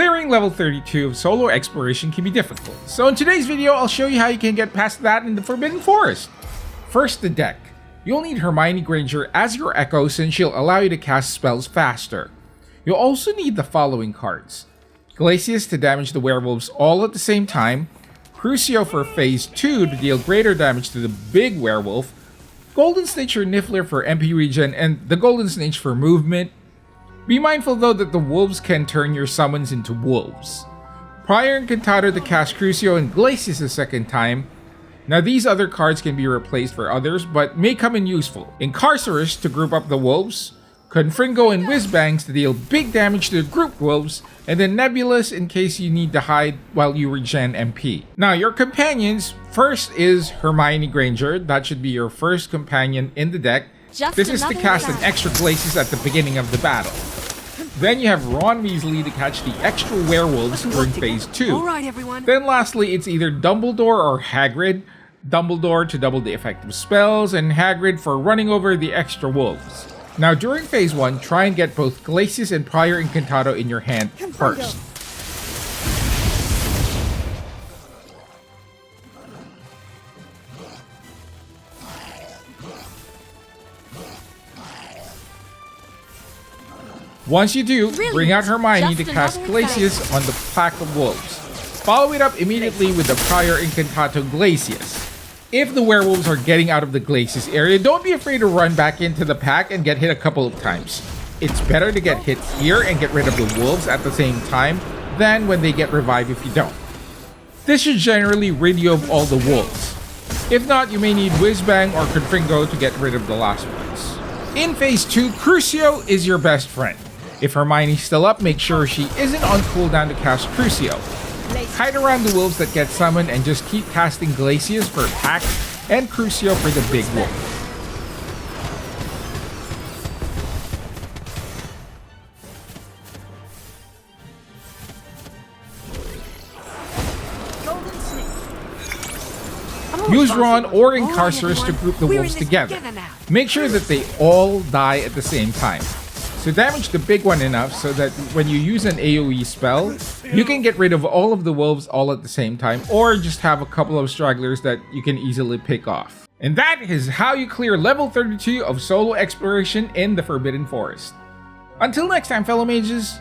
Clearing level 32 of solo exploration can be difficult, so in today's video I'll show you how you can get past that in the Forbidden Forest. First, the deck. You'll need Hermione Granger as your Echo since she'll allow you to cast spells faster. You'll also need the following cards: Glacius to damage the werewolves all at the same time, Crucio for phase 2 to deal greater damage to the big werewolf, Golden Snitch or Niffler for MP regen, and the Golden Snitch for movement. Be mindful though that the wolves can turn your summons into wolves. Prior Incantado to cast Crucio and Glacius a second time. Now these other cards can be replaced for others but may come in useful. Incarcerus to group up the wolves, Confringo and Whizbangs to deal big damage to the group wolves, and then Nebulous in case you need to hide while you regen MP. Now your companions, first is Hermione Granger. That should be your first companion in the deck. This is to cast an extra Glacius at the beginning of the battle. Then you have Ron Weasley to catch the extra werewolves during phase 2. Alright, everyone. Then lastly, it's either Dumbledore or Hagrid. Dumbledore to double the effective spells, and Hagrid for running over the extra wolves. Now during phase 1, try and get both Glacius and Prior Incantado in your hand first. Once you do, bring out Hermione to cast Glacius on the pack of wolves. Follow it up immediately with the Prior Incantato Glacius. If the werewolves are getting out of the Glacius area, don't be afraid to run back into the pack and get hit a couple of times. It's better to get hit here and get rid of the wolves at the same time than when they get revived if you don't. This should generally rid you of all the wolves. If not, you may need Whizbang or Confringo to get rid of the last ones. In phase 2, Crucio is your best friend. If Hermione's still up, make sure she isn't on cooldown to cast Crucio. Hide around the wolves that get summoned and just keep casting Glacius for attack and Crucio for the big wolf. Use Ron or Incarcerus to group the wolves together. Make sure that they all die at the same time. So damage the big one enough so that when you use an AoE spell, you can get rid of all of the wolves all at the same time, or just have a couple of stragglers that you can easily pick off. And that is how you clear level 32 of solo exploration in the Forbidden Forest. Until next time, fellow mages,